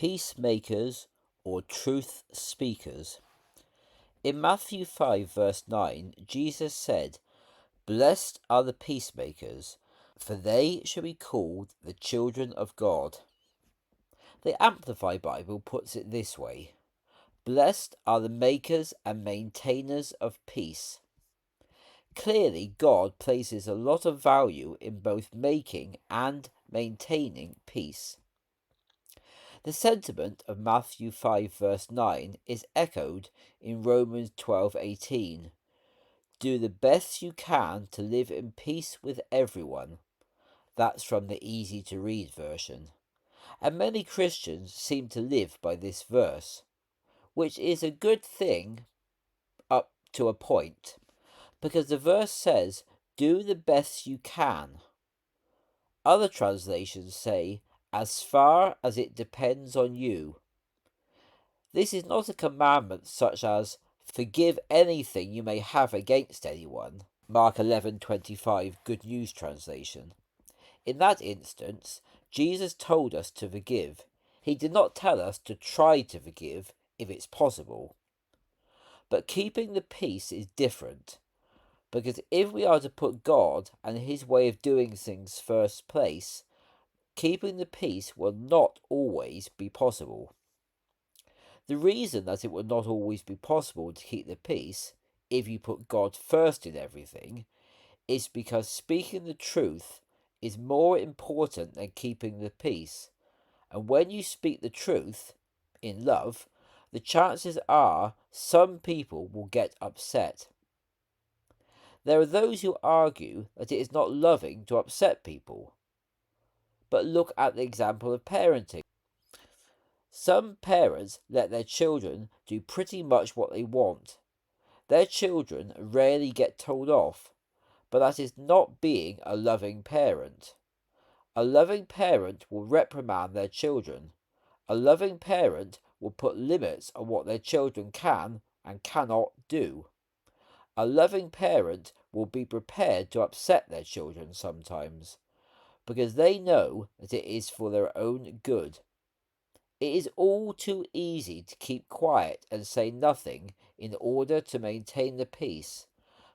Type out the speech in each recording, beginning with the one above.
Peacemakers or truth speakers. In Matthew 5, verse 9, Jesus said, "Blessed are the peacemakers, for they shall be called the children of God." The Amplified Bible puts it this way: "Blessed are the makers and maintainers of peace." Clearly, God places a lot of value in both making and maintaining peace. The sentiment of Matthew 5 verse 9 is echoed in Romans 12:18. Do the best you can to live in peace with everyone. That's from the easy to read version. And many Christians seem to live by this verse, which is a good thing up to a point, because the verse says, do the best you can. Other translations say, as far as it depends on you. This is not a commandment such as, forgive anything you may have against anyone. Mark 11:25 Good News Translation. In that instance, Jesus told us to forgive. He did not tell us to try to forgive if it's possible. But keeping the peace is different, because if we are to put God and his way of doing things first place, keeping the peace will not always be possible. The reason that it will not always be possible to keep the peace, if you put God first in everything, is because speaking the truth is more important than keeping the peace. And when you speak the truth, in love, the chances are some people will get upset. There are those who argue that it is not loving to upset people. But look at the example of parenting. Some parents let their children do pretty much what they want. Their children rarely get told off, but that is not being a loving parent. A loving parent will reprimand their children. A loving parent will put limits on what their children can and cannot do. A loving parent will be prepared to upset their children sometimes, because they know that it is for their own good. It is all too easy to keep quiet and say nothing in order to maintain the peace,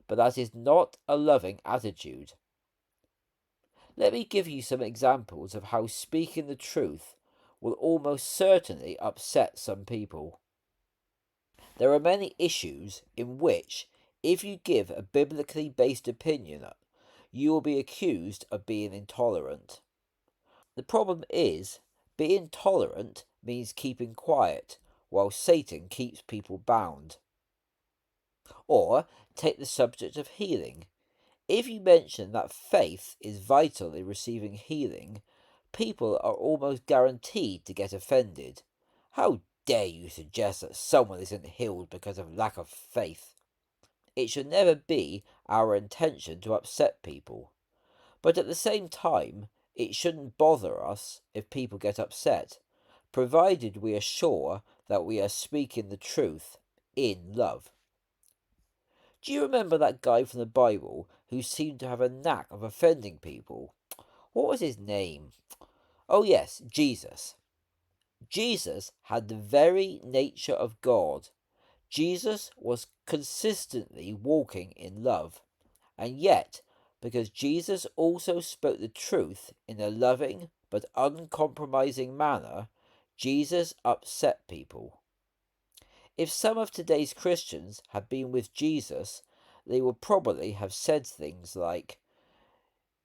but that is not a loving attitude. Let me give you some examples of how speaking the truth will almost certainly upset some people. There are many issues in which, if you give a biblically based opinion, you will be accused of being intolerant. The problem is, being tolerant means keeping quiet, while Satan keeps people bound. Or, take the subject of healing. If you mention that faith is vital in receiving healing, people are almost guaranteed to get offended. How dare you suggest that someone isn't healed because of lack of faith? It should never be our intention to upset people. But at the same time, it shouldn't bother us if people get upset, provided we are sure that we are speaking the truth in love. Do you remember that guy from the Bible who seemed to have a knack of offending people? What was his name? Oh yes, Jesus. Jesus had the very nature of God. Jesus was consistently walking in love. And yet, because Jesus also spoke the truth in a loving but uncompromising manner, Jesus upset people. If some of today's Christians had been with Jesus, they would probably have said things like,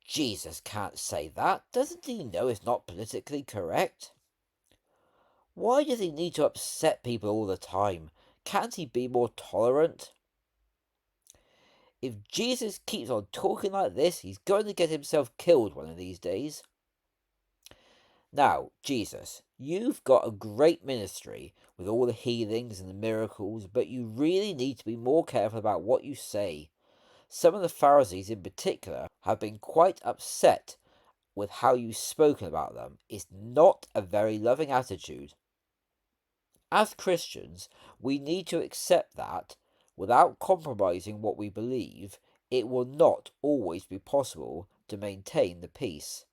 Jesus can't say that. Doesn't he know it's not politically correct? Why does he need to upset people all the time? Can't he be more tolerant? If Jesus keeps on talking like this, he's going to get himself killed one of these days. Now, Jesus, you've got a great ministry with all the healings and the miracles, but you really need to be more careful about what you say. Some of the Pharisees in particular have been quite upset with how you've spoken about them. It's not a very loving attitude. As Christians, we need to accept that, without compromising what we believe, it will not always be possible to maintain the peace.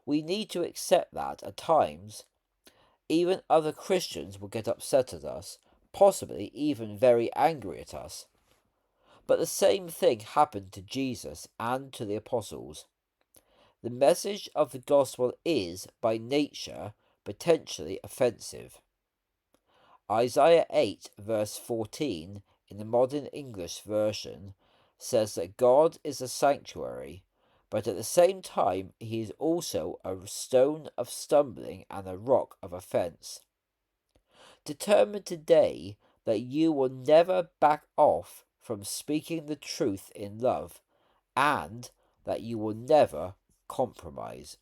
We need to accept that, at times, Even other Christians will get upset at us, possibly even very angry at us. But the same thing happened to Jesus and to the apostles. The message of the gospel is, by nature, potentially offensive. Isaiah 8, verse 14, in the modern English version, says that God is a sanctuary, but at the same time he is also a stone of stumbling and a rock of offense. Determine today that you will never back off from speaking the truth in love, and that you will never compromise.